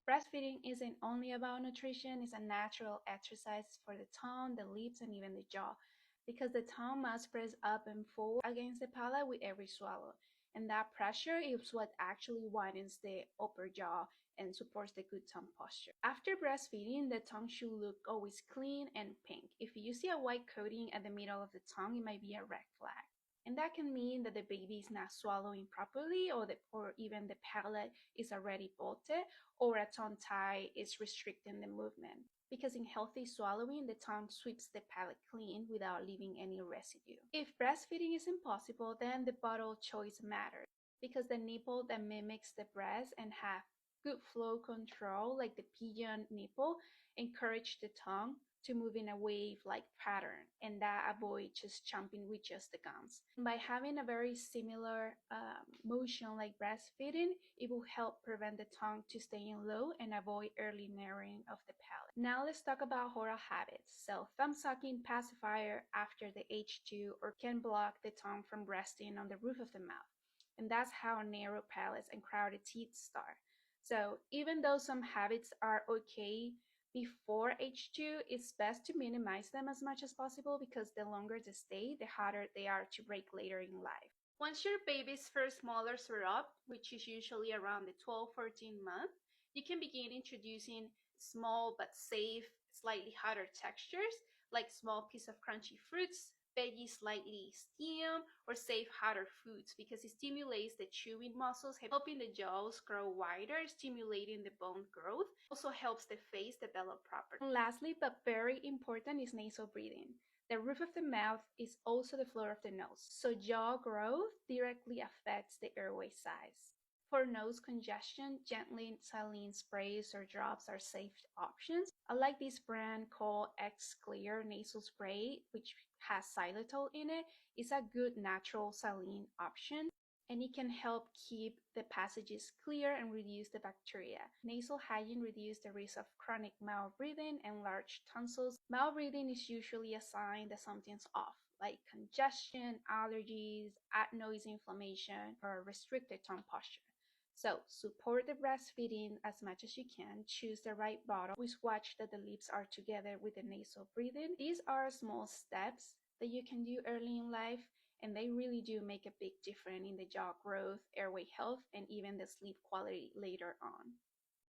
Breastfeeding isn't only about nutrition, it's a natural exercise for the tongue, the lips, and even the jaw. Because the tongue must press up and forward against the palate with every swallow. And that pressure is what actually widens the upper jaw and supports the good tongue posture. After breastfeeding, the tongue should look always clean and pink. If you see a white coating at the middle of the tongue, it might be a red flag. And that can mean that the baby is not swallowing properly, or even the palate is already bloated, or a tongue tie is restricting the movement. Because in healthy swallowing, the tongue sweeps the palate clean without leaving any residue. If breastfeeding is impossible, then the bottle choice matters. Because the nipple that mimics the breast and have good flow control, like the pigeon nipple, encourage the tongue to move in a wave-like pattern, and that avoid just jumping with just the gums. By having a very similar motion like breastfeeding, it will help prevent the tongue to stay in low and avoid early narrowing of the palate. Now let's talk about oral habits. So thumb sucking, pacifier after the H2, or can block the tongue from resting on the roof of the mouth. And that's how narrow palates and crowded teeth start. So even though some habits are okay before H2, it's best to minimize them as much as possible because the longer they stay, the harder they are to break later in life. Once your baby's first molars are up, which is usually around the 12-14 month, you can begin introducing small but safe, slightly harder textures like small piece of crunchy fruits, veggies slightly steamed, or safe harder foods because it stimulates the chewing muscles, helping the jaws grow wider, stimulating the bone growth. Also helps the face develop properly. And lastly, but very important, is nasal breathing. The roof of the mouth is also the floor of the nose, so jaw growth directly affects the airway size. For nose congestion, gently saline sprays or drops are safe options. I like this brand called X Clear Nasal Spray, which has xylitol in it. It's a good natural saline option, and it can help keep the passages clear and reduce the bacteria. Nasal hygiene reduces the risk of chronic mouth breathing and large tonsils. Mouth breathing is usually a sign that something's off, like congestion, allergies, adenoid inflammation, or restricted tongue posture. So support the breastfeeding as much as you can. Choose the right bottle. Always watch that the lips are together with the nasal breathing. These are small steps that you can do early in life, and they really do make a big difference in the jaw growth, airway health, and even the sleep quality later on.